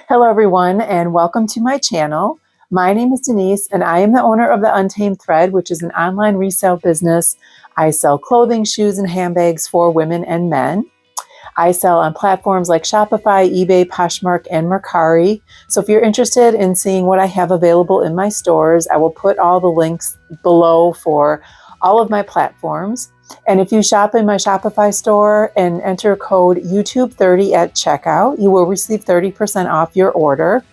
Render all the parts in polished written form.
Hello everyone and welcome to my channel. My name is Denise and I am the owner of the Untamed Thread, which is an online resale business. I sell clothing, shoes, and handbags for women and men. I sell on platforms like Shopify, eBay, Poshmark, and Mercari. So if you're interested in seeing what I have available in my stores, I will put all the links below for all of my platforms. And if you shop in my Shopify store and enter code YouTube30 at checkout, you will receive 30% off your order.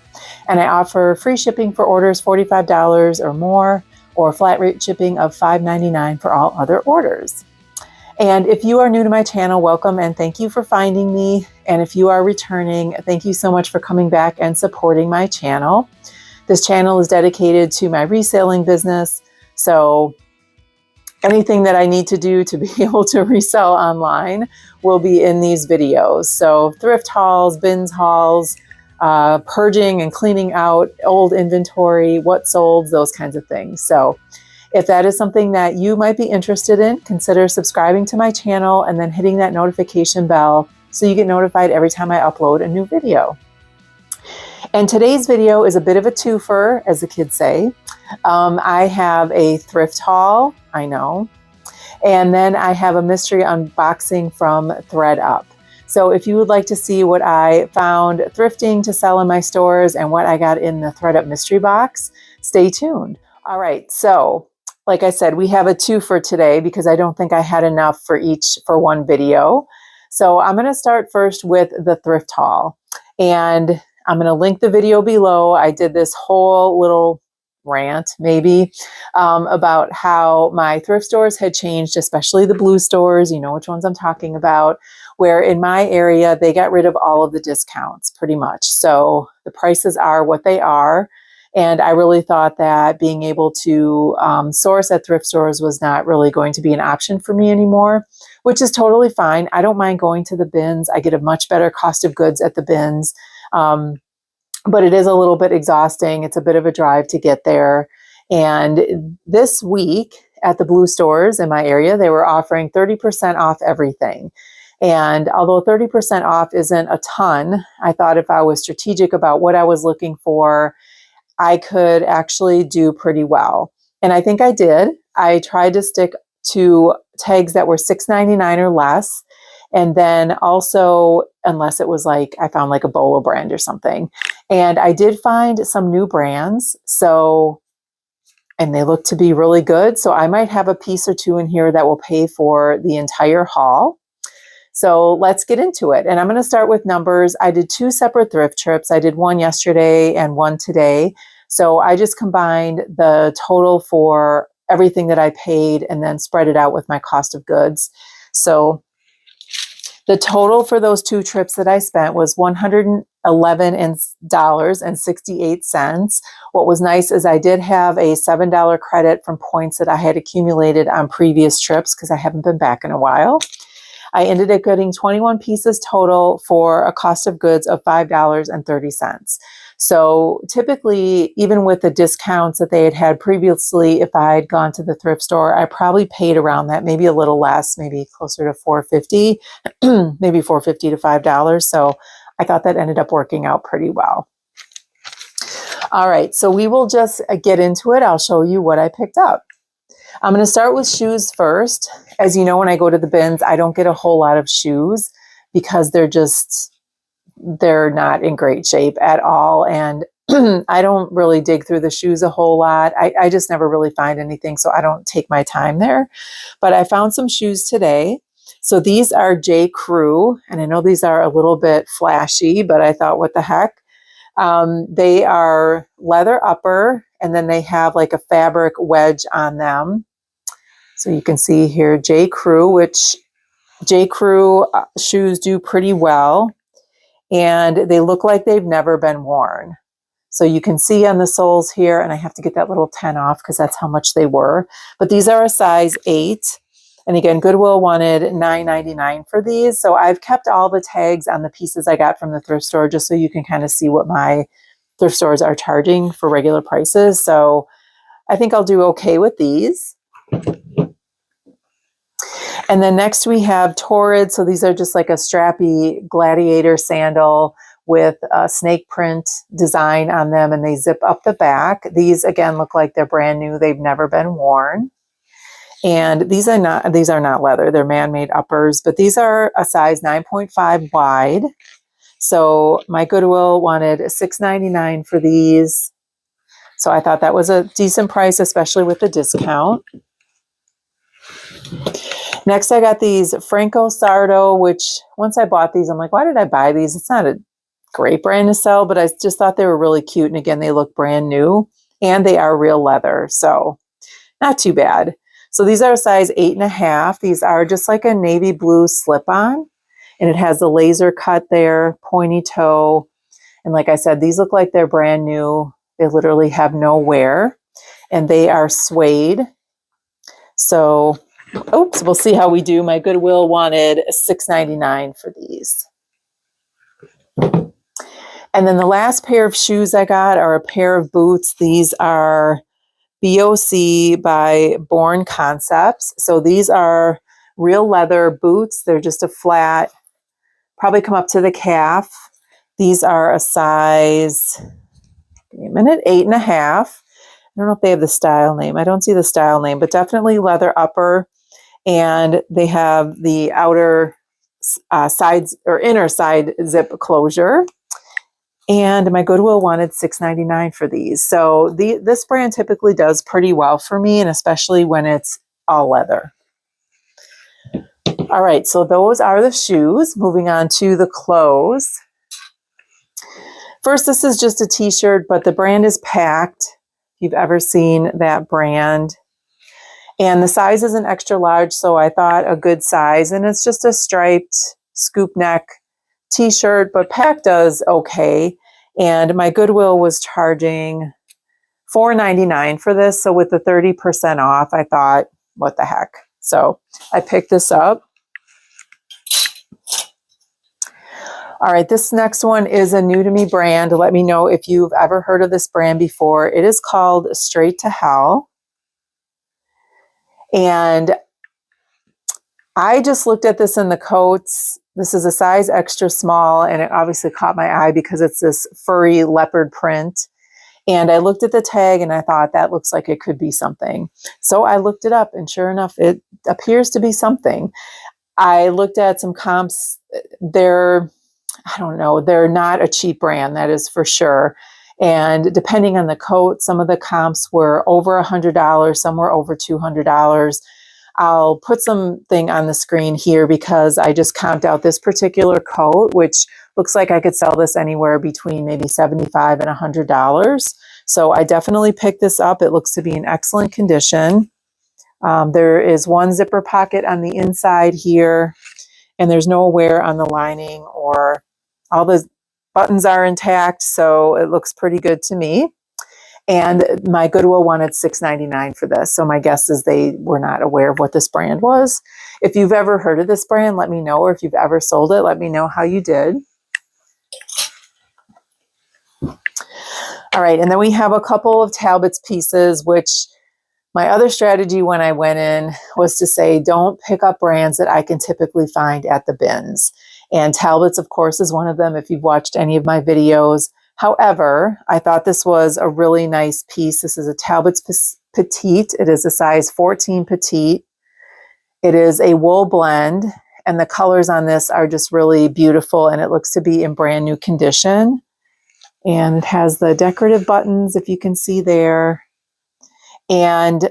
And I offer free shipping for orders $45 or more, or flat rate shipping of $5.99 for all other orders. And if you are new to my channel, welcome and thank you for finding me. And if you are returning, thank you so much for coming back and supporting my channel. This channel is dedicated to my reselling business. So anything that I need to do to be able to resell online will be in these videos. So thrift hauls, bins hauls, purging and cleaning out old inventory, what sold, those kinds of things. So if that is something that you might be interested in, consider subscribing to my channel and then hitting that notification bell so you get notified every time I upload a new video. And today's video is a bit of a twofer, as the kids say. I have a thrift haul, I know, and then I have a mystery unboxing from ThredUp. So if you would like to see what I found thrifting to sell in my stores and what I got in the ThredUp mystery box, stay tuned. All right, so like I said, we have a twofer today because I don't think I had enough for one video. So I'm going to start first with the thrift haul, and I'm going to link the video below. I did this whole little rant maybe about how my thrift stores had changed, especially the blue stores. You know which ones I'm talking about, where in my area, they got rid of all of the discounts pretty much. So the prices are what they are. And I really thought that being able to source at thrift stores was not really going to be an option for me anymore, which is totally fine. I don't mind going to the bins. I get a much better cost of goods at the bins. But it is a little bit exhausting. It's a bit of a drive to get there. And this week at the blue stores in my area, they were offering 30% off everything. And although 30% off isn't a ton, I thought if I was strategic about what I was looking for, I could actually do pretty well. And I think I did. I tried to stick to tags that were $6.99 or less. And then also, unless it was like, I found like a Bolo brand or something. And I did find some new brands. So, and they look to be really good. So I might have a piece or two in here that will pay for the entire haul. So let's get into it. And I'm going to start with numbers. I did two separate thrift trips. I did one yesterday and one today. So I just combined the total for everything that I paid and then spread it out with my cost of goods. So the total for those two trips that I spent was $111.68. What was nice is I did have a $7 credit from points that I had accumulated on previous trips because I haven't been back in a while. I ended up getting 21 pieces total for a cost of goods of $5.30. So typically, even with the discounts that they had previously, if I had gone to the thrift store, I probably paid around that, maybe a little less, maybe closer to $4.50, maybe $4.50 to $5. So I thought that ended up working out pretty well. All right, so we will just get into it. I'll show you what I picked up. I'm going to start with shoes first. As you know, when I go to the bins, I don't get a whole lot of shoes because they're not in great shape at all. And I don't really dig through the shoes a whole lot. I just never really find anything, so I don't take my time there. But I found some shoes today. So these are J. Crew, and I know these are a little bit flashy, but I thought, what the heck? They are leather upper, and then they have like a fabric wedge on them. So you can see here J. Crew, which J. Crew shoes do pretty well. And they look like they've never been worn. So you can see on the soles here, and I have to get that little 10 off because that's how much they were. But these are a size 8. And again, Goodwill wanted $9.99 for these. So I've kept all the tags on the pieces I got from the thrift store just so you can kind of see what my thrift stores are charging for regular prices. So I think I'll do okay with these. And then next we have Torrid. So these are just like a strappy gladiator sandal with a snake print design on them, and they zip up the back. These again look like they're brand new. They've never been worn. And these are not leather. They're man-made uppers, but these are a size 9.5 wide. So my Goodwill wanted $6.99 for these. So I thought that was a decent price, especially with the discount. Next, I got these Franco Sardo, which once I bought these, I'm like, why did I buy these? It's not a great brand to sell, but I just thought they were really cute. And again, they look brand new and they are real leather. So not too bad. So these are a size 8.5. These are just like a navy blue slip-on, and it has a laser cut there, pointy toe. And like I said, these look like they're brand new. They literally have no wear, and they are suede. So, oops, we'll see how we do. My Goodwill wanted $6.99 for these. And then the last pair of shoes I got are a pair of boots. These are BOC by Born Concepts. So these are real leather boots. They're just a flat, probably come up to the calf. These are a size, give me a minute, 8.5. I don't know if they have the style name. I don't see the style name, but definitely leather upper. And they have the outer sides or inner side zip closure. And my Goodwill wanted $6.99 for these. So this brand typically does pretty well for me, and especially when it's all leather. All right, so those are the shoes. Moving on to the clothes. First, this is just a t-shirt, but the brand is Packed. If you've ever seen that brand. And the size is an extra large, so I thought a good size. And it's just a striped scoop neck t-shirt, but Packed does okay. And my Goodwill was charging $4.99 for this. So with the 30% off, I thought, what the heck? So I picked this up. All right, this next one is a new to me brand. Let me know if you've ever heard of this brand before. It is called Straight to Hell. And I just looked at this in the coats. This is a size extra small, and it obviously caught my eye because it's this furry leopard print. And I looked at the tag and I thought that looks like it could be something. So I looked it up, and sure enough, it appears to be something. I looked at some comps. I don't know, they're not a cheap brand, that is for sure. And depending on the coat, some of the comps were over $100, some were over $200. I'll put something on the screen here because I just comped out this particular coat, which looks like I could sell this anywhere between maybe $75 and $100. So I definitely picked this up. It looks to be in excellent condition. There is one zipper pocket on the inside here, and there's no wear on the lining, or all the buttons are intact. So it looks pretty good to me. And my Goodwill wanted $6.99 for this. So my guess is they were not aware of what this brand was. If you've ever heard of this brand, let me know. Or if you've ever sold it, let me know how you did. All right. And then we have a couple of Talbot's pieces, which my other strategy when I went in was to say, don't pick up brands that I can typically find at the bins. And Talbot's, of course, is one of them if you've watched any of my videos. However, I thought this was a really nice piece. This is a Talbot's Petite. It is a size 14 petite. It is a wool blend, and the colors on this are just really beautiful, and it looks to be in brand new condition. And it has the decorative buttons, if you can see there. And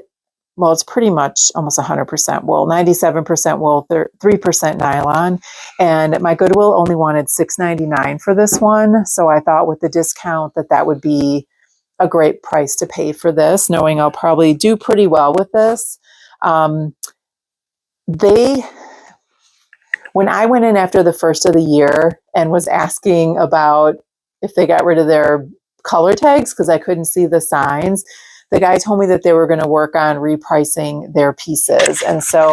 well, it's pretty much almost 100% wool, 97% wool, 3% nylon. And my Goodwill only wanted $6.99 for this one. So I thought with the discount that would be a great price to pay for this, knowing I'll probably do pretty well with this. When I went in after the first of the year and was asking about if they got rid of their color tags because I couldn't see the signs, the guy told me that they were going to work on repricing their pieces. And so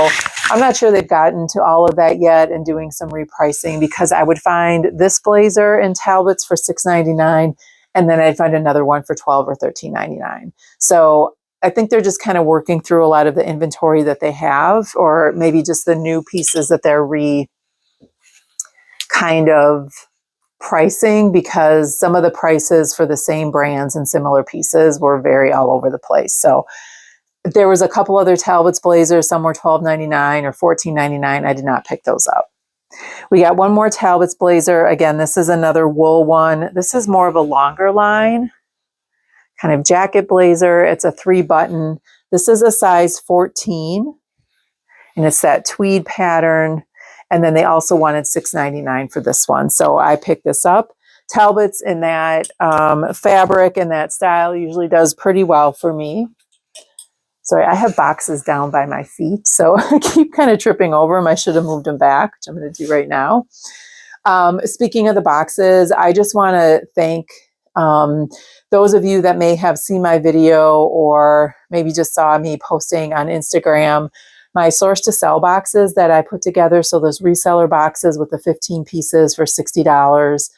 I'm not sure they've gotten to all of that yet and doing some repricing, because I would find this blazer in Talbot's for $6.99, and then I'd find another one for $12 or $13.99. So I think they're just kind of working through a lot of the inventory that they have, or maybe just the new pieces that they're kind of pricing because some of the prices for the same brands and similar pieces were very all over the place. So there was a couple other Talbot's blazers. Some were $12.99 or $14.99. I did not pick those up. We got one more Talbot's blazer. Again, this is another wool one. This is more of a longer line, kind of jacket blazer. It's a 3-button. This is a size 14, and it's that tweed pattern. And then they also wanted $6.99 for this one. So I picked this up. Talbot's in that fabric and that style usually does pretty well for me. Sorry, I have boxes down by my feet, so I keep kind of tripping over them. I should have moved them back, which I'm going to do right now. Speaking of the boxes, I just want to thank those of you that may have seen my video or maybe just saw me posting on Instagram, my source to sell boxes that I put together. So those reseller boxes with the 15 pieces for $60.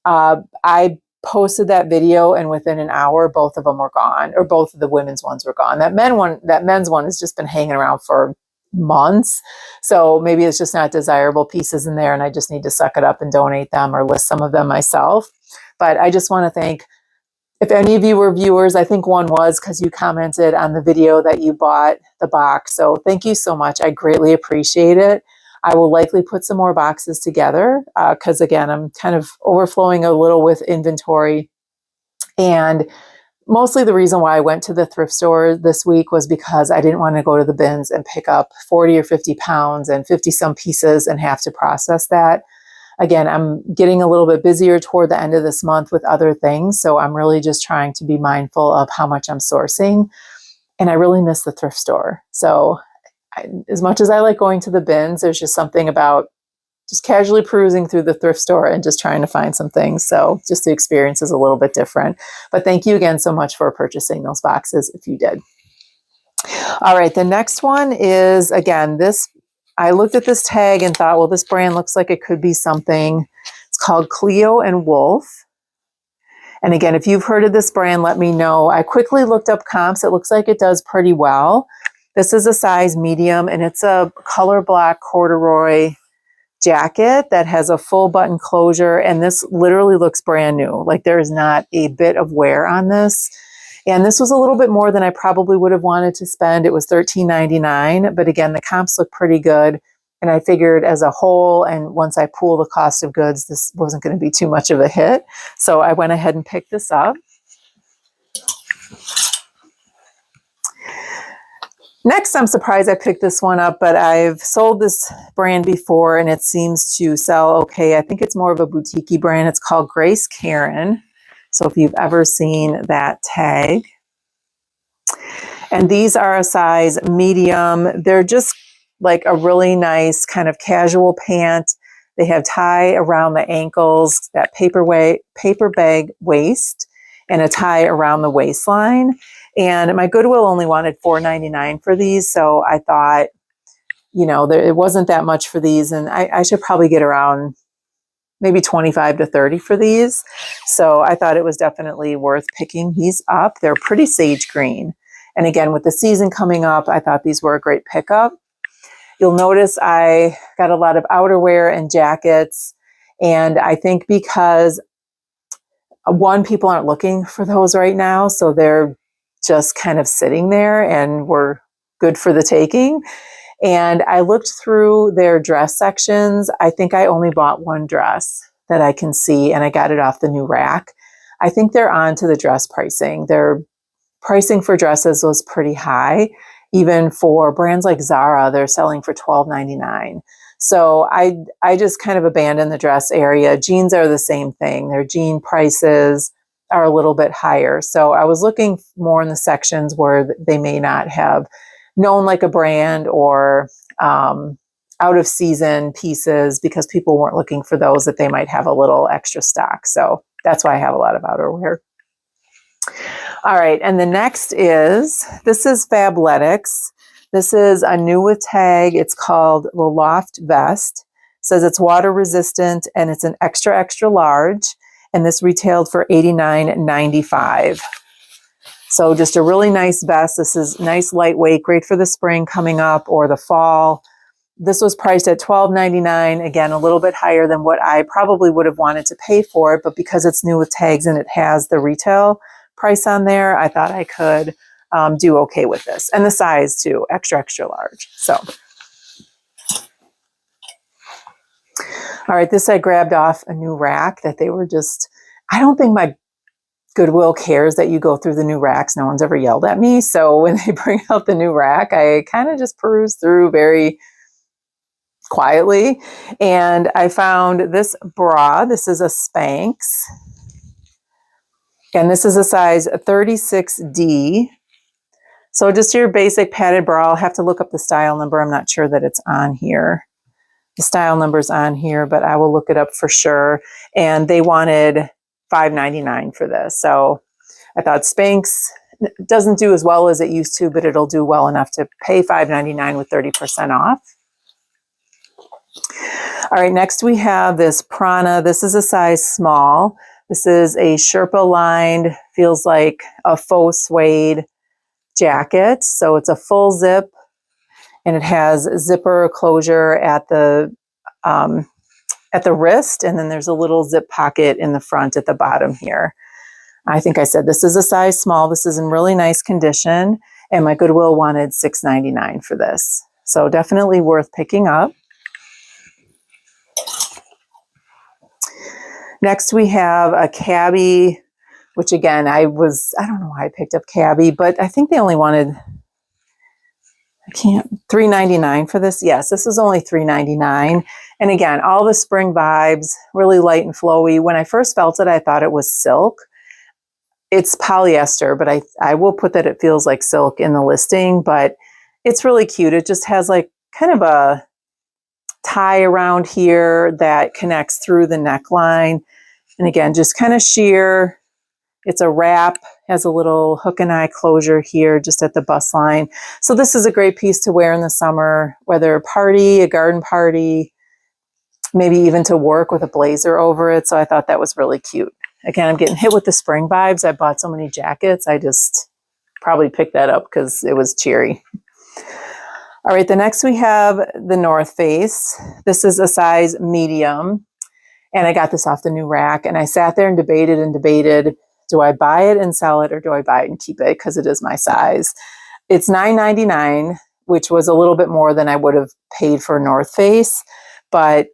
I posted that video, and within an hour, both of them were gone, or both of the women's ones were gone. That men's one has just been hanging around for months. So maybe it's just not desirable pieces in there, and I just need to suck it up and donate them or list some of them myself. But I just want to thank, if any of you were viewers, I think one was because you commented on the video that you bought the box. So thank you so much. I greatly appreciate it. I will likely put some more boxes together because, again, I'm kind of overflowing a little with inventory. And mostly the reason why I went to the thrift store this week was because I didn't want to go to the bins and pick up 40 or 50 pounds and 50 some pieces and have to process that. Again, I'm getting a little bit busier toward the end of this month with other things. So I'm really just trying to be mindful of how much I'm sourcing. And I really miss the thrift store. So as much as I like going to the bins, there's just something about just casually perusing through the thrift store and just trying to find some things. So just the experience is a little bit different. But thank you again so much for purchasing those boxes if you did. All right, the next one is, again, this. I looked at this tag and thought, well, this brand looks like it could be something. It's called Cleo and Wolf. And again, if you've heard of this brand, let me know. I quickly looked up comps. It looks like it does pretty well. This is a size medium, and it's a color black corduroy jacket that has a full button closure. And this literally looks brand new. Like there is not a bit of wear on this. And this was a little bit more than I probably would have wanted to spend. It was $13.99, but again, the comps look pretty good. And I figured as a whole, and once I pool the cost of goods, this wasn't going to be too much of a hit. So I went ahead and picked this up. Next, I'm surprised I picked this one up, but I've sold this brand before and it seems to sell okay. I think it's more of a boutique-y brand. It's called Grace Karen. So if you've ever seen that tag. And these are a size medium. They're just like a really nice kind of casual pant. They have tie around the ankles, that paper bag waist, and a tie around the waistline. And my Goodwill only wanted $4.99 for these. So I thought, you know, it wasn't that much for these. And I should probably get around maybe 25 to 30 for these. So I thought it was definitely worth picking these up. They're pretty sage green. And again, with the season coming up, I thought these were a great pickup. You'll notice I got a lot of outerwear and jackets. And I think because one, people aren't looking for those right now. So they're just kind of sitting there and were good for the taking. And I looked through their dress sections. I think I only bought one dress that I can see, and I got it off the new rack. I think they're on to the dress pricing. Their pricing for dresses was pretty high. Even for brands like Zara, they're selling for $12.99. So I just kind of abandoned the dress area. Jeans are the same thing. Their jean prices are a little bit higher. So I was looking more in the sections where they may not have known like a brand or out of season pieces because people weren't looking for those, that they might have a little extra stock. So that's why I have a lot of outerwear. All right. And the next this is Fabletics. This is a new with tag. It's called the Loft Vest. It says it's water resistant and it's an extra, extra large. And this retailed for $89.95. So just a really nice vest. This is nice, lightweight, great for the spring coming up or the fall. This was priced at $12.99. Again, a little bit higher than what I probably would have wanted to pay for it, but because it's new with tags and it has the retail price on there, I thought I could do okay with this. And the size too, extra, extra large. So, all right, this I grabbed off a new rack that they were just, I don't think my Goodwill cares that you go through the new racks. No one's ever yelled at me. So when they bring out the new rack, I kind of just peruse through very quietly. And I found this bra. This is a Spanx. And this is a size 36D. So just your basic padded bra. I'll have to look up the style number. I'm not sure that it's on here. The style number's on here, but I will look it up for sure. And they wanted $5.99 for this. So I thought Spanx doesn't do as well as it used to, but it'll do well enough to pay $5.99 with 30% off. All right, next we have this Prana. This is a size small. This is a Sherpa lined, feels like a faux suede jacket. So it's a full zip and it has zipper closure at the wrist, and then there's a little zip pocket in the front at the bottom here. I think I said this is a size small. This is in really nice condition, and my Goodwill wanted $6.99 for this. So definitely worth picking up. Next we have a cabbie, which again, I don't know why I picked up cabbie, but I think they only wanted, $3.99 for this. Yes, this is only $3.99. And again, all the spring vibes, really light and flowy. When I first felt it, I thought it was silk. It's polyester, but I will put that it feels like silk in the listing, but it's really cute. It just has like kind of a tie around here that connects through the neckline. And again, just kind of sheer. It's a wrap, has a little hook and eye closure here just at the bust line. So this is a great piece to wear in the summer, whether a party, a garden party, maybe even to work with a blazer over it. So I thought that was really cute. Again, I'm getting hit with the spring vibes. I bought so many jackets. I just probably picked that up because it was cheery. All right, the next we have the North Face. This is a size medium. And I got this off the new rack. And I sat there and debated, do I buy it and sell it, or do I buy it and keep it because it is my size? It's $9.99, which was a little bit more than I would have paid for North Face, but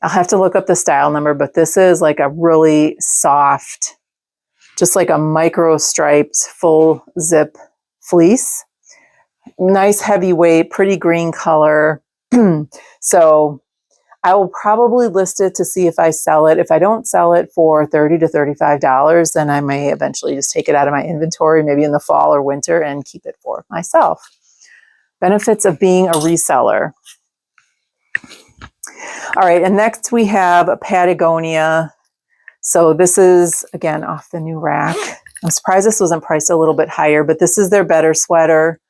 I'll have to look up the style number. But this is like a really soft, just like a micro striped full zip fleece. Nice heavyweight, pretty green color. So I will probably list it to see if I sell it. If I don't sell it for $30 to $35, then I may eventually just take it out of my inventory, maybe in the fall or winter, and keep it for myself. Benefits of being a reseller. All right, and next we have a Patagonia. So this is, again, off the new rack. I'm surprised this wasn't priced a little bit higher, but this is their better sweater.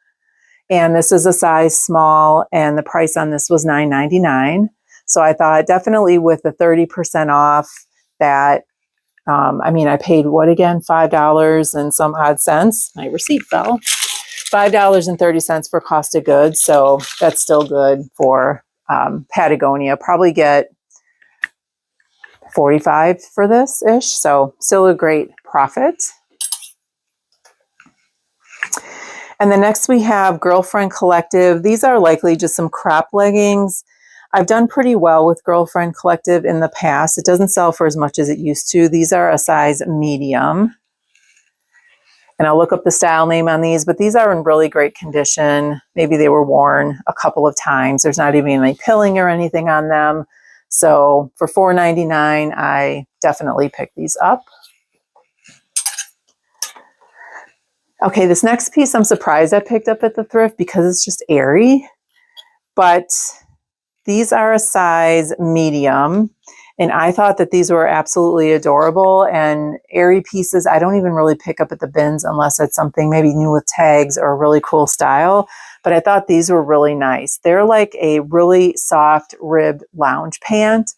And this is a size small, and the price on this was $9.99. So I thought definitely with the 30% off that, I paid what again? $5 and some odd cents. My receipt fell. $5.30 for cost of goods. So that's still good for Patagonia. Probably get $45 for this-ish. So still a great profit. And the next we have Girlfriend Collective. These are likely just some crop leggings. I've done pretty well with Girlfriend Collective in the past. It doesn't sell for as much as it used to. These are a size medium. And I'll look up the style name on these, but these are in really great condition. Maybe they were worn a couple of times. There's not even any pilling or anything on them. So for $4.99, I definitely picked these up. Okay, this next piece I'm surprised I picked up at the thrift because it's just airy. But these are a size medium, and I thought that these were absolutely adorable. And airy pieces, I don't even really pick up at the bins unless it's something maybe new with tags or a really cool style. But I thought these were really nice. They're like a really soft ribbed lounge pant,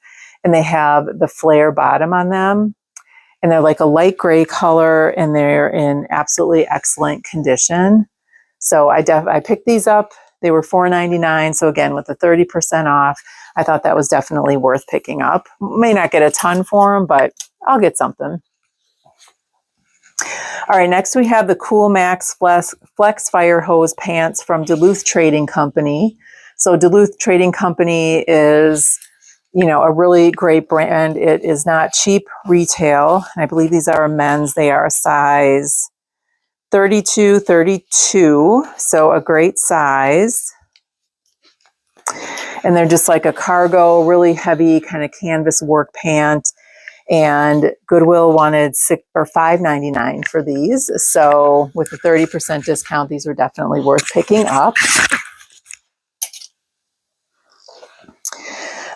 and they have the flare bottom on them. And they're like a light gray color, and they're in absolutely excellent condition. So I picked these up They were $4.99. So again, with the 30% off, I thought that was definitely worth picking up. May not get a ton for them, but I'll get something. All right, next we have the Cool Max Flex Fire Hose Pants from Duluth Trading Company. So Duluth Trading Company is, a really great brand. It is not cheap retail. I believe these are men's. They are a size 32, 32. So a great size. And they're just like a cargo, really heavy kind of canvas work pant. And Goodwill wanted $5.99 for these. So with a 30% discount, these were definitely worth picking up.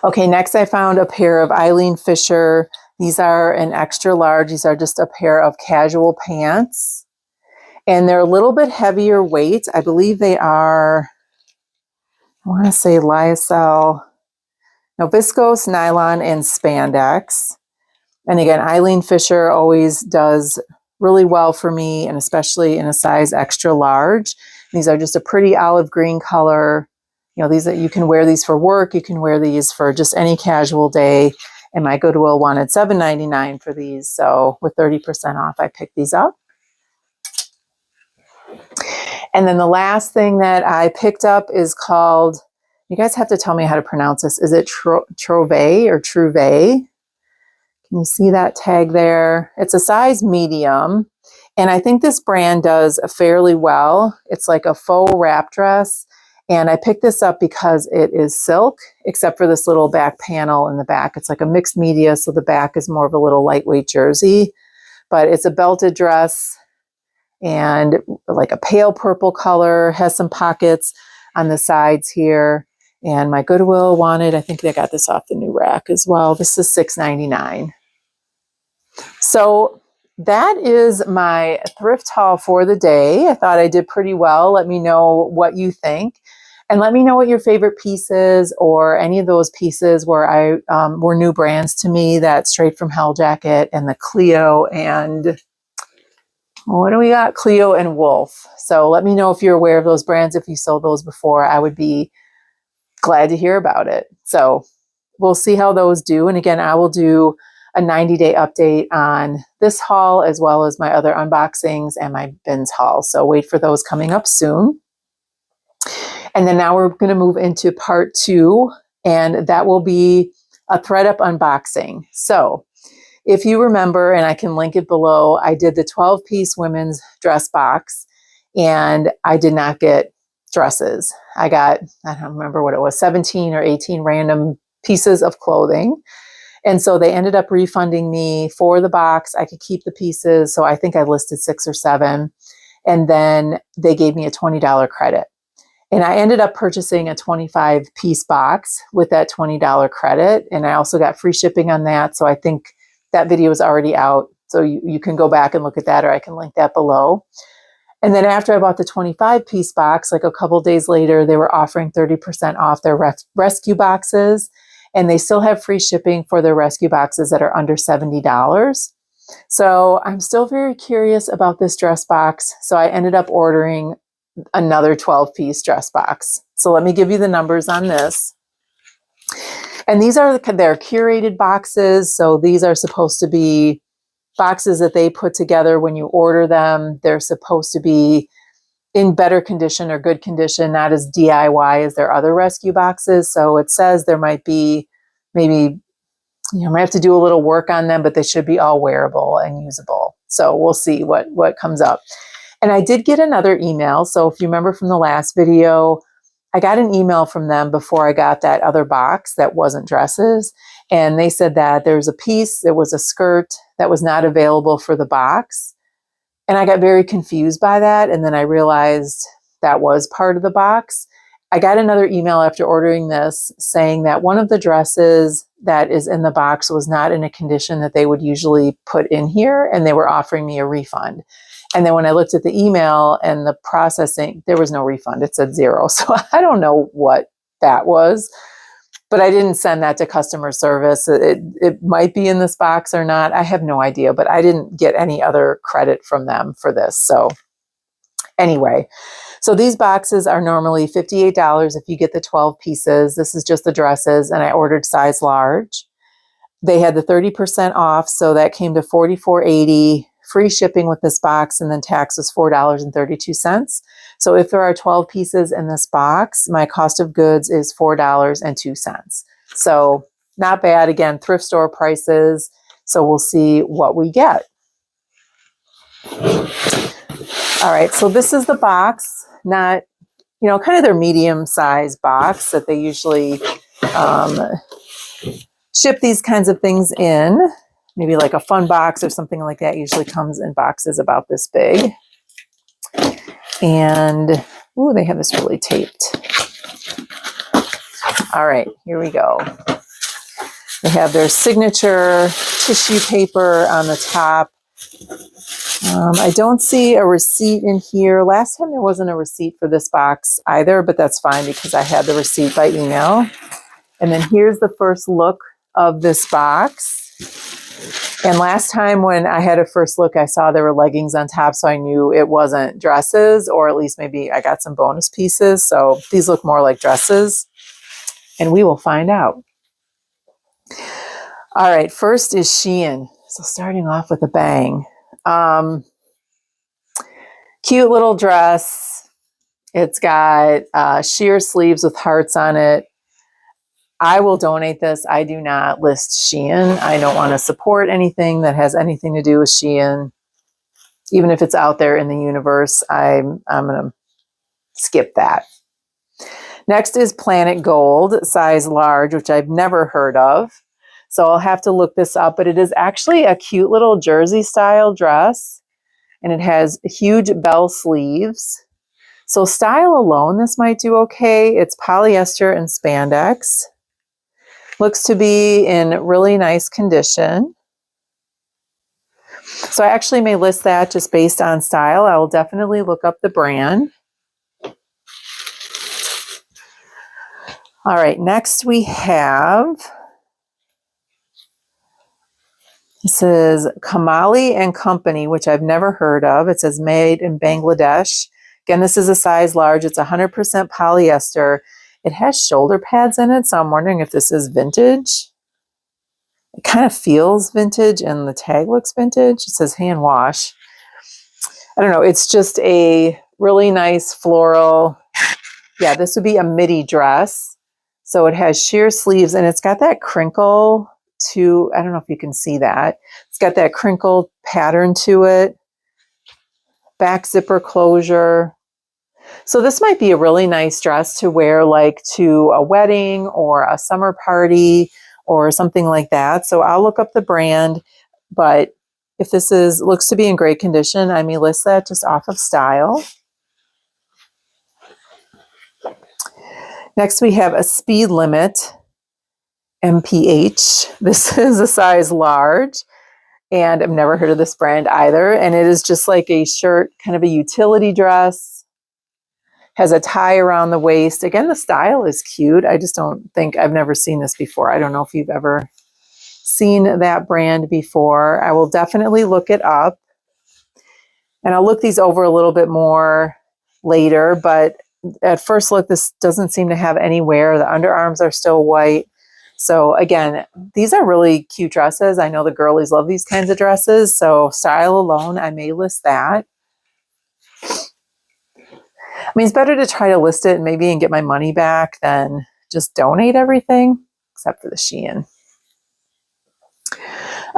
Okay, next I found a pair of Eileen Fisher. These are an extra large. These are just a pair of casual pants. And they're a little bit heavier weight. I believe they are, I want to say lyocell, no, viscose, nylon, and spandex. And again, Eileen Fisher always does really well for me, and especially in a size extra large. These are just a pretty olive green color. These that you can wear these for work. You can wear these for just any casual day. And my Goodwill wanted $7.99 for these. So with 30% off, I picked these up. And then the last thing that I picked up is called, you guys have to tell me how to pronounce this. Is it Trouvé or Trouvé? Can you see that tag there? It's a size medium. And I think this brand does fairly well. It's like a faux wrap dress. And I picked this up because it is silk, except for this little back panel in the back. It's like a mixed media, so the back is more of a little lightweight jersey. But it's a belted dress and like a pale purple color, has some pockets on the sides here. And my Goodwill wanted, I think they got this off the new rack as well. This is $6.99. So that is my thrift haul for the day. I thought I did pretty well. Let me know what you think. And let me know what your favorite pieces or any of those pieces were were new brands to me. That Straight from Hell jacket and the Cleo and what do we got? Cleo and Wolf. So let me know if you're aware of those brands. If you sold those before, I would be glad to hear about it. So we'll see how those do. And again, I will do a 90-day update on this haul as well as my other unboxings and my bins haul. So wait for those coming up soon. And then now we're going to move into part 2, and that will be a ThredUp unboxing. So if you remember, and I can link it below, I did the 12-piece women's dress box, and I did not get dresses. I got, I don't remember what it was, 17 or 18 random pieces of clothing. And so they ended up refunding me for the box. I could keep the pieces. So I think I listed 6 or 7. And then they gave me a $20 credit. And I ended up purchasing a 25-piece box with that $20 credit. And I also got free shipping on that. So I think that video is already out. So you can go back and look at that, or I can link that below. And then after I bought the 25-piece box, like a couple days later, they were offering 30% off their rescue boxes. And they still have free shipping for their rescue boxes that are under $70. So I'm still very curious about this dress box. So I ended up ordering another 12-piece dress box. So let me give you the numbers on this. And these are their curated boxes. So these are supposed to be boxes that they put together when you order them. They're supposed to be in better condition or good condition, not as DIY as their other rescue boxes. So it says there might be maybe, might have to do a little work on them, but they should be all wearable and usable. So we'll see what comes up. And I did get another email. So if you remember from the last video, I got an email from them before I got that other box that wasn't dresses. And they said that there's a piece, it was a skirt that was not available for the box. And I got very confused by that. And then I realized that was part of the box. I got another email after ordering this saying that one of the dresses that is in the box was not in a condition that they would usually put in here, and they were offering me a refund. And then when I looked at the email and the processing, there was no refund. It said 0. So I don't know what that was, but I didn't send that to customer service. It might be in this box or not. I have no idea, but I didn't get any other credit from them for this. So anyway, So these boxes are normally $58 if you get the 12 pieces. This is just the dresses, and I ordered size large. They had the 30% off, so that came to $44.80. Free shipping with this box, and then tax was $4.32. So if there are 12 pieces in this box, my cost of goods is $4.02. So not bad. Again, thrift store prices. So we'll see what we get. All right, so this is the box, not, kind of their medium size box that they usually ship these kinds of things in. Maybe like a fun box or something like that usually comes in boxes about this big. And, ooh, they have this really taped. All right, here we go. They have their signature tissue paper on the top. I don't see a receipt in here. Last time there wasn't a receipt for this box either, but that's fine because I had the receipt by email. And then here's the first look of this box. And last time when I had a first look, I saw there were leggings on top, so I knew it wasn't dresses, or at least maybe I got some bonus pieces. So these look more like dresses, and we will find out. All right, first is Shein. So starting off with a bang. Cute little dress. It's got sheer sleeves with hearts on it. I will donate this. I do not list Shein. I don't want to support anything that has anything to do with Shein. Even if it's out there in the universe, I'm going to skip that. Next is Planet Gold, size large, which I've never heard of. So I'll have to look this up, but it is actually a cute little jersey style dress, and it has huge bell sleeves. So style alone, this might do okay. It's polyester and spandex. Looks to be in really nice condition. So I actually may list that just based on style. I will definitely look up the brand. All right, next we have, this is Kamali and Company, which I've never heard of. It says made in Bangladesh. Again, this is a size large. It's 100% polyester. It has shoulder pads in it, so I'm wondering if this is vintage. It kind of feels vintage, and the tag looks vintage. It says hand wash. I don't know. It's just a really nice floral. Yeah, this would be a midi dress. So it has sheer sleeves, and it's got that crinkle to, I don't know if you can see that. It's got that crinkle pattern to it. Back zipper closure. So this might be a really nice dress to wear like to a wedding or a summer party or something like that. So I'll look up the brand, but if this looks to be in great condition, I may list that just off of style. Next we have a Speed Limit MPH. This is a size large, and I've never heard of this brand either. And it is just like a shirt, kind of a utility dress. Has a tie around the waist. Again, the style is cute. I just don't think, I've never seen this before. I don't know if you've ever seen that brand before. I will definitely look it up. And I'll look these over a little bit more later, but at first look, this doesn't seem to have any wear. The underarms are still white. So again, these are really cute dresses. I know the girlies love these kinds of dresses. So style alone, I may list that. I mean, it's better to try to list it and get my money back than just donate everything, except for the Shein.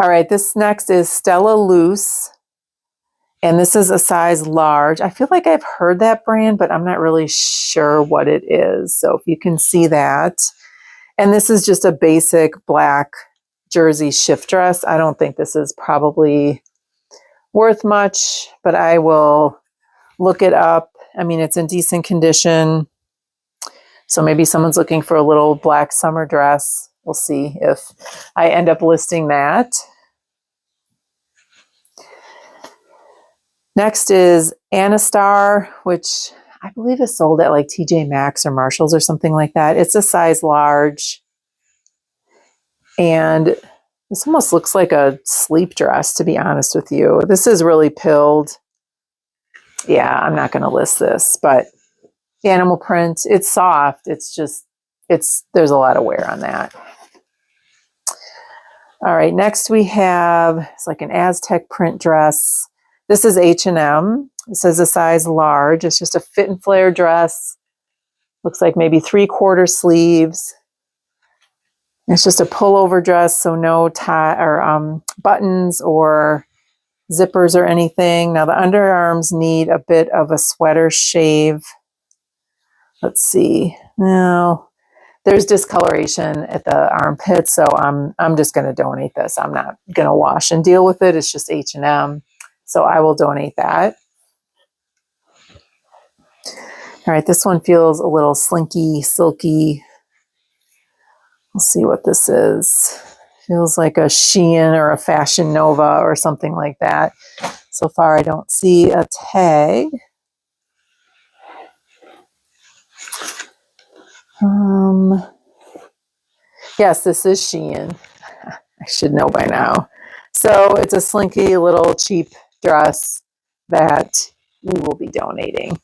All right, this next is Stella Loose, and this is a size large. I feel like I've heard that brand, but I'm not really sure what it is. So if you can see that. And this is just a basic black jersey shift dress. I don't think this is probably worth much, but I will look it up. I mean, it's in decent condition. So maybe someone's looking for a little black summer dress. We'll see if I end up listing that. Next is Anastar, which I believe is sold at like TJ Maxx or Marshall's or something like that. It's a size large. And this almost looks like a sleep dress, to be honest with you. This is really pilled. Yeah, I'm not going to list this, but the animal print, it's soft. It's just, there's a lot of wear on that. All right, next we have, it's like an Aztec print dress. This is H&M. It says a size large. It's just a fit and flare dress. Looks like maybe 3/4 sleeves. It's just a pullover dress, so no tie or buttons or zippers or anything. Now the underarms need a bit of a sweater shave. Let's see. Now there's discoloration at the armpits, so I'm just going to donate this. I'm not going to wash and deal with it. It's just H&M, so I will donate that. All right, this one feels a little slinky, silky. Let's see what this is. Feels like a Shein or a Fashion Nova or something like that. So far, I don't see a tag. Yes, this is Shein. I should know by now. So it's a slinky little cheap dress that we will be donating.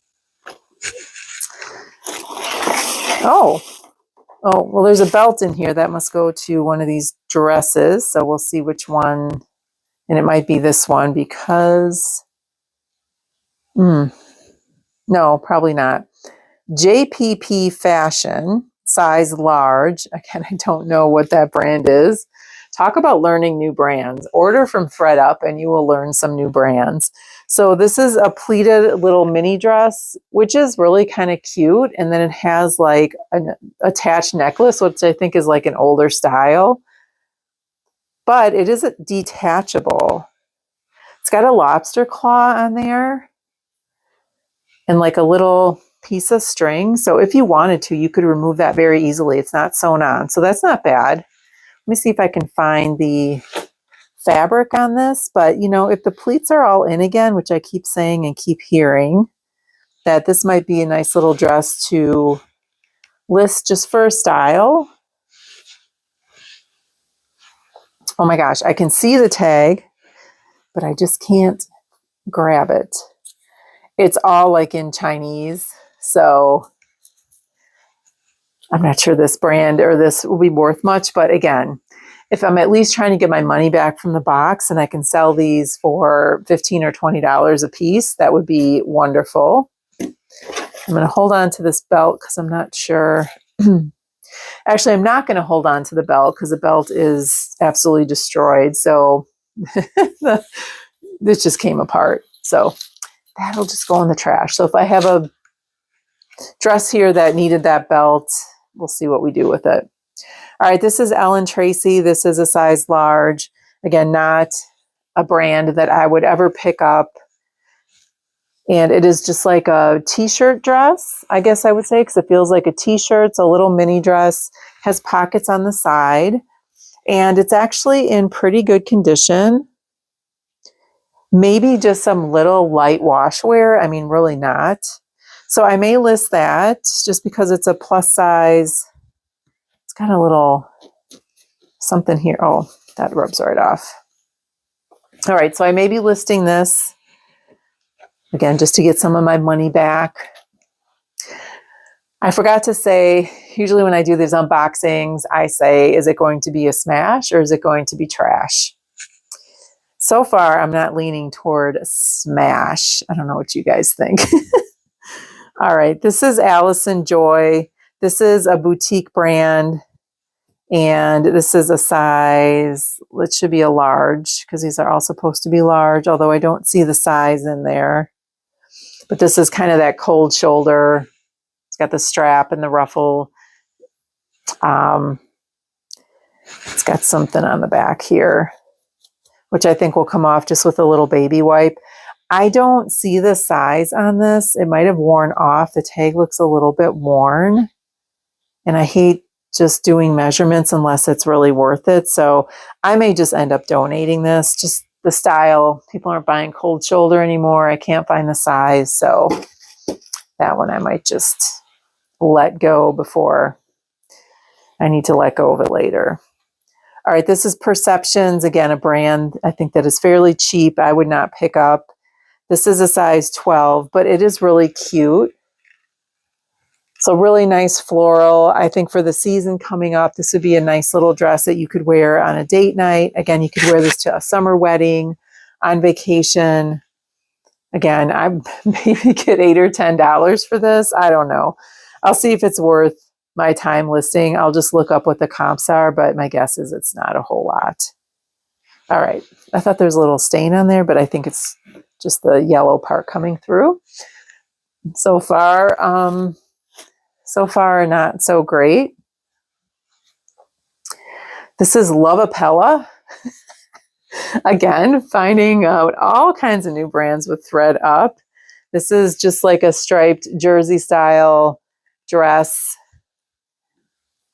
Oh, well, there's a belt in here that must go to one of these dresses. So we'll see which one. And it might be this one because, no, probably not. JPP Fashion, size large. Again, I don't know what that brand is. Talk about learning new brands. Order from ThredUp and you will learn some new brands. So this is a pleated little mini dress, which is really kind of cute. And then it has like an attached necklace, which I think is like an older style. But it is detachable. It's got a lobster claw on there and like a little piece of string. So if you wanted to, you could remove that very easily. It's not sewn on. So that's not bad. Let me see if I can find the fabric on this. But, you know, if the pleats are all in again, which I keep saying and keep hearing, that this might be a nice little dress to list just for style. Oh my gosh, I can see the tag, but I just can't grab it. It's all like in Chinese. So I'm not sure this brand or this will be worth much, but again, if I'm at least trying to get my money back from the box and I can sell these for $15 or $20 a piece, that would be wonderful. I'm going to hold on to this belt because I'm not sure. Actually, I'm not going to hold on to the belt because the belt is absolutely destroyed. So this just came apart. So that'll just go in the trash. So if I have a dress here that needed that belt, we'll see what we do with it. All right, this is Ellen Tracy. This is a size large. Again, not a brand that I would ever pick up. And it is just like a t-shirt dress, I guess I would say, because it feels like a t-shirt. It's a little mini dress, has pockets on the side, and it's actually in pretty good condition. Maybe just some little light wash wear. I mean, really not. So I may list that just because it's a plus size. It's got a little something here. Oh, that rubs right off. All right, so I may be listing this again just to get some of my money back. I forgot to say, usually when I do these unboxings, I say, is it going to be a smash or is it going to be trash? So far, I'm not leaning toward smash. I don't know what you guys think. All right, this is Allison Joy. This is a boutique brand. And this is a size, it should be a large because these are all supposed to be large, although I don't see the size in there. But this is kind of that cold shoulder. It's got the strap and the ruffle. It's got something on the back here, which I think will come off just with a little baby wipe. I don't see the size on this. It might have worn off. The tag looks a little bit worn. And I hate just doing measurements unless it's really worth it. So I may just end up donating this. Just the style. People aren't buying cold shoulder anymore. I can't find the size. So that one I might just let go before I need to let go of it later. All right, this is Perceptions. Again, a brand I think that is fairly cheap. I would not pick up. This is a size 12, but it is really cute. So really nice floral. I think for the season coming up, this would be a nice little dress that you could wear on a date night. Again, you could wear this to a summer wedding, on vacation. Again, I maybe get $8 or $10 for this. I don't know. I'll see if it's worth my time listing. I'll just look up what the comps are, but my guess is it's not a whole lot. All right. I thought there's a little stain on there, but I think it's just the yellow part coming through. So far, not so great. This is Lovapella. Again, finding out all kinds of new brands with ThredUp. This is just like a striped jersey style dress.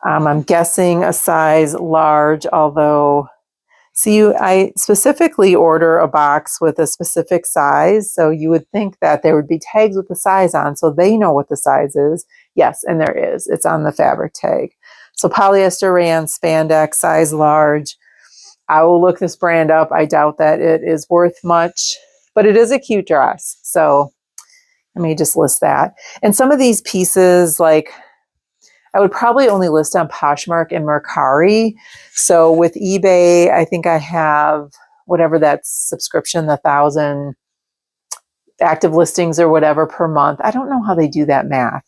I'm guessing a size large, although, see, I specifically order a box with a specific size. So you would think that there would be tags with the size on so they know what the size is. Yes, and there is. It's on the fabric tag. So polyester rayon spandex, size large. I will look this brand up. I doubt that it is worth much, but it is a cute dress. So let me just list that. And some of these pieces, like, I would probably only list on Poshmark and Mercari. So with eBay, I think I have whatever that subscription, the 1,000 active listings or whatever per month. I don't know how they do that math.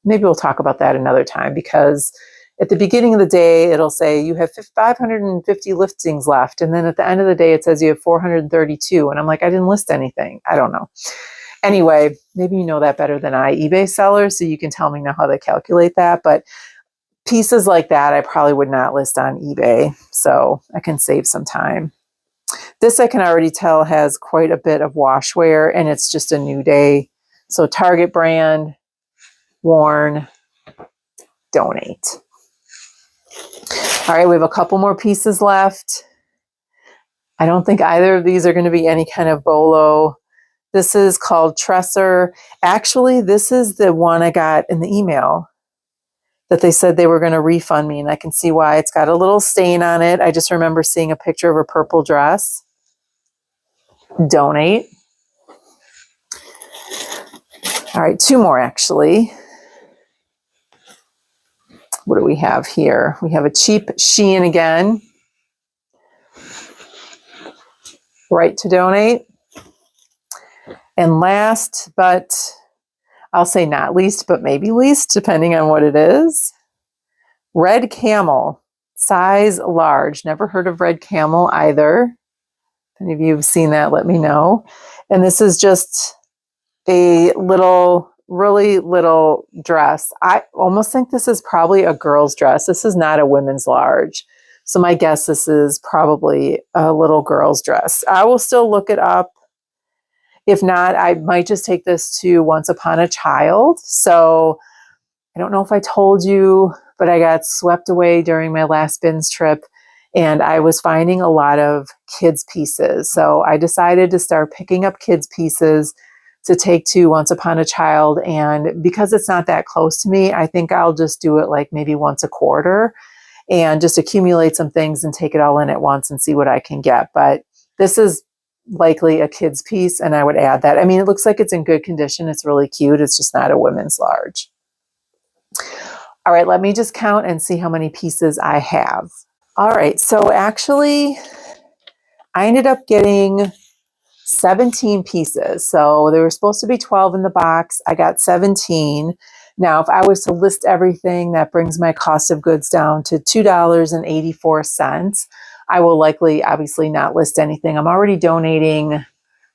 Maybe we'll talk about that another time, because at the beginning of the day, it'll say you have 550 listings left. And then at the end of the day, it says you have 432. And I'm like, I didn't list anything. I don't know. Anyway, maybe you know that better than I, eBay sellers, so you can tell me now how they calculate that. But pieces like that, I probably would not list on eBay, so I can save some time. This I can already tell has quite a bit of wash wear, and it's just a new day. So Target brand, worn, donate. All right, we have a couple more pieces left. I don't think either of these are going to be any kind of bolo. This is called Tresser. Actually, this is the one I got in the email that they said they were going to refund me, and I can see why. It's got a little stain on it. I just remember seeing a picture of a purple dress. Donate. All right, two more actually. What do we have here? We have a cheap Shein again. Right to donate. And last, but I'll say not least, but maybe least, depending on what it is. Red Camel, size large. Never heard of Red Camel either. If any of you have seen that, let me know. And this is just a little, really little dress. I almost think this is probably a girl's dress. This is not a women's large. So my guess this is probably a little girl's dress. I will still look it up. If not, I might just take this to Once Upon a Child. So I don't know if I told you, but I got swept away during my last bins trip, and I was finding a lot of kids pieces. So I decided to start picking up kids pieces to take to Once Upon a Child. And because it's not that close to me, I think I'll just do it like maybe once a quarter and just accumulate some things and take it all in at once and see what I can get. But this is likely a kid's piece, and I would add that. I mean, it looks like it's in good condition. It's really cute. It's just not a women's large. All right, let me just count and see how many pieces I have. All right, so actually, I ended up getting 17 pieces. So there were supposed to be 12 in the box. I got 17. Now, if I was to list everything, that brings my cost of goods down to $2.84. I will likely, obviously, not list anything. I'm already donating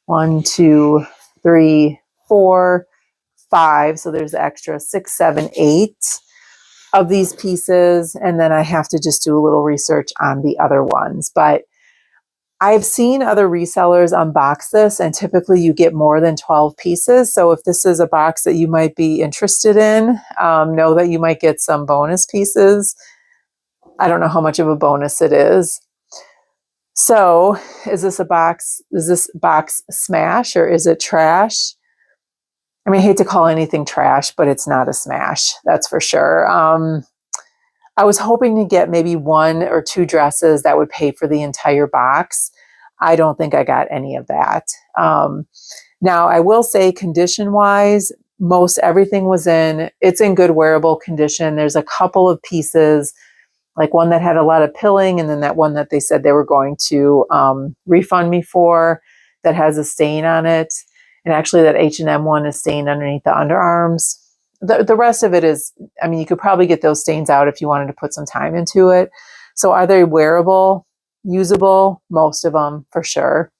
1, 2, 3, 4, 5. So there's extra 6, 7, 8 of these pieces. And then I have to just do a little research on the other ones. But I've seen other resellers unbox this, and typically you get more than 12 pieces. So if this is a box that you might be interested in, know that you might get some bonus pieces. I don't know how much of a bonus it is. So is this box smash or is it trash? I mean, I hate to call anything trash, but it's not a smash, that's for sure. I was hoping to get maybe 1 or 2 dresses that would pay for the entire box. I don't think I got any of that. Now, I will say condition-wise, most everything was it's in good wearable condition. There's a couple of pieces, like one that had a lot of pilling, and then that one that they said they were going to refund me for that has a stain on it. And actually that H&M one is stained underneath the underarms. The rest of it is, I mean, you could probably get those stains out if you wanted to put some time into it. So are they wearable, usable? Most of them for sure.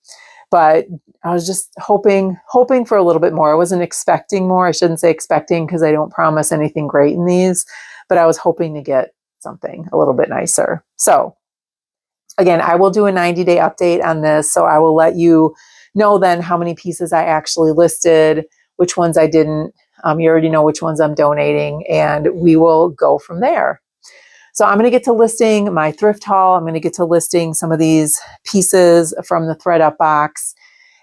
But I was just hoping for a little bit more. I wasn't expecting more. I shouldn't say expecting because I don't promise anything great in these, but I was hoping to get something a little bit nicer. So again, I will do a 90-day update on this. So I will let you know then how many pieces I actually listed, which ones I didn't. You already know which ones I'm donating, and we will go from there. So I'm going to get to listing my thrift haul. I'm going to get to listing some of these pieces from the ThredUp box.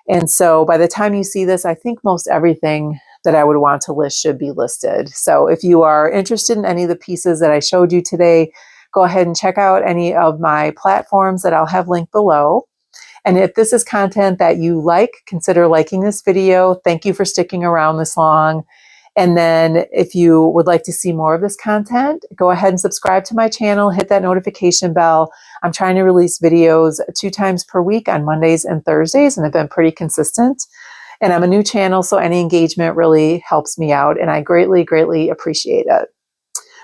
And so by the time you see this, I think most everything that I would want to list should be listed. So if you are interested in any of the pieces that I showed you today, go ahead and check out any of my platforms that I'll have linked below. And if this is content that you like, consider liking this video. Thank you for sticking around this long. And then if you would like to see more of this content, go ahead and subscribe to my channel, hit that notification bell. I'm trying to release videos 2 times per week on Mondays and Thursdays, and I've been pretty consistent. And I'm a new channel, so any engagement really helps me out, and I greatly, greatly appreciate it.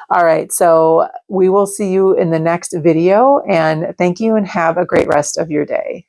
All right, so we will see you in the next video, and thank you and have a great rest of your day.